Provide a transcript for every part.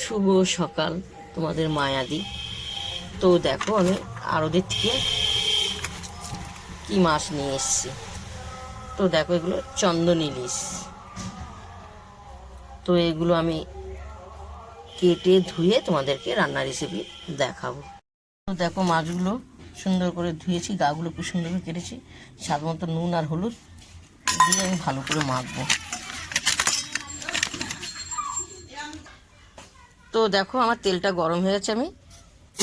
শুভ সকাল তোমাদের মায়াদি। তো দেখো আমি আড়তের থেকে কি মাছ নিয়ে এসেছি। তো দেখো এগুলো চন্দন ইলিশ। তো এগুলো আমি কেটে ধুয়ে তোমাদেরকে রান্নার রেসিপি দেখাবো। তো দেখো মাছগুলো সুন্দর করে ধুয়েছি, গাগুলো খুব সুন্দর করে কেটেছি। স্বাদ মতো নুন আর হলুদ দিয়ে আমি ভালো করে মাখবো। তো দেখো আমার তেলটা গরম হয়ে গেছে, আমি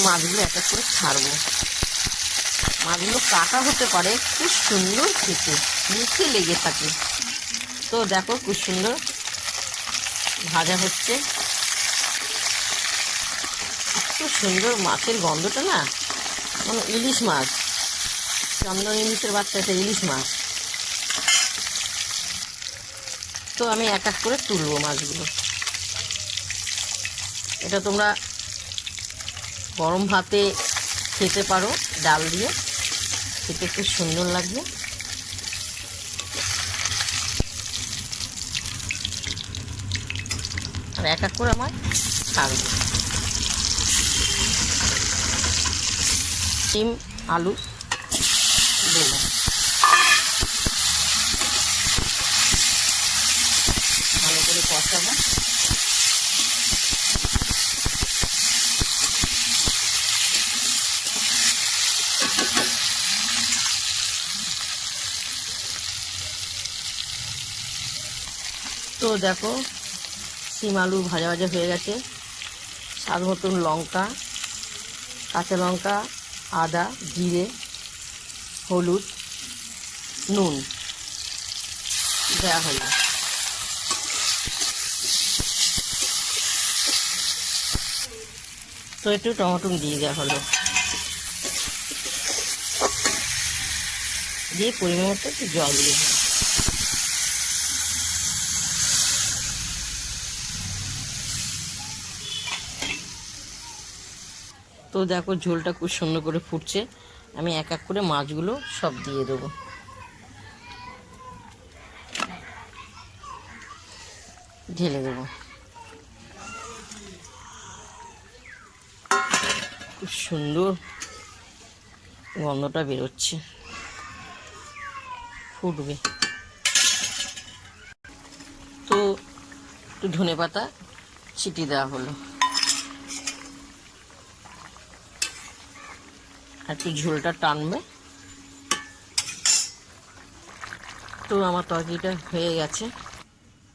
মাছগুলো এক এক করে ছাড়বো। মাছগুলো কাটা হতে পারে, খুব সুন্দর খেতে, মুখে লেগে থাকে। তো দেখো খুব সুন্দর ভাজা হচ্ছে, খুব সুন্দর মাছের গন্ধটা না, মানে ইলিশ মাছ, চন্দন ইলিশের বাচ্চা, এটা ইলিশ মাছ। তো আমি এক এক করে তুলবো মাছগুলো। এটা তোমরা গরম ভাতে খেতে পারো, ডাল দিয়ে খেতে খুব সুন্দর লাগবে। আর এক এক করে আমার ছাড়বো। ডিম আলু দেবো, ভালো করে কষাবো। তো দেখো শিম আলু ভাজা ভাজা হয়ে গেছে। স্বাদ মতন লঙ্কা, কাঁচা লঙ্কা, আদা, জিরে, হলুদ, নুন দেওয়া হলো। তো একটু টমেটো দিয়ে দেওয়া হলো, দিয়ে পরিমাণ মতো একটু জল দিয়ে দিলাম। তো দেখো ঝোলটা খুব সুন্দর করে ফুটছে, আমি এক এক করে মাছগুলো সব দিয়ে দেবো। ঢেলে দেবো। খুব সুন্দর গন্ধটা বেরোচ্ছে, ফুটবে। তো একটু ধনে পাতা ছিটিয়ে দেওয়া হলো, আর একটু ঝোলটা টানবে। তো আমার তরকারিটা হয়ে গেছে।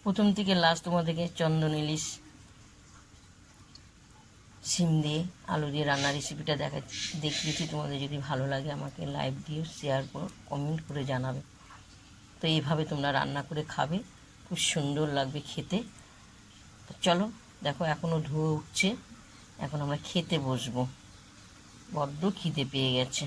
প্রথম থেকে লাস্ট তোমাদেরকে চন্দন ইলিশ শিম দিয়ে আলু দিয়ে রান্নার রেসিপিটা দেখিয়েছি। তোমাদের যদি ভালো লাগে আমাকে লাইক দিও, শেয়ার করো, কমেন্ট করে জানাবে। তো এইভাবে তোমরা রান্না করে খাবে, খুব সুন্দর লাগবে খেতে। চলো দেখো এখনও ধুয়ে উঠছে, এখন আমরা খেতে বসবো, বড্ড খিদে পেয়ে গেছে।